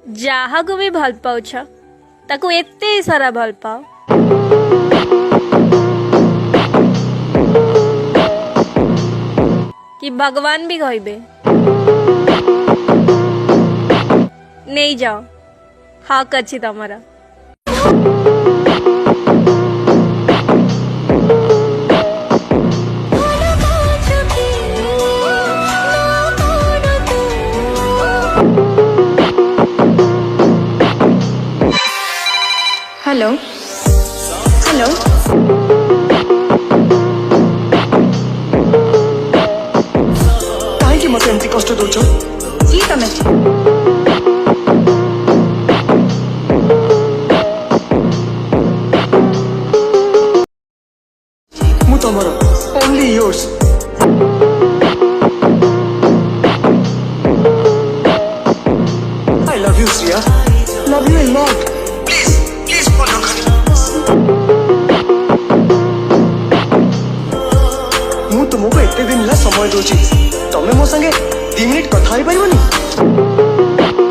जहाँ को भी भल पाउछ ताकू एते सारा भल पाओ कि भगवान भी कहबे नहीं जाओ हक अच्छी तमरा। हेलो हेलो कहीं मत एमती कष्ट दौच जी तमें मु तमर only yours. I love you Shriya, love you a lot। Please please phone रखनी। मु तुमको एते दिन ला समय दोची, तमे मो संगे 2 मिनिट कथा ही परिबनी।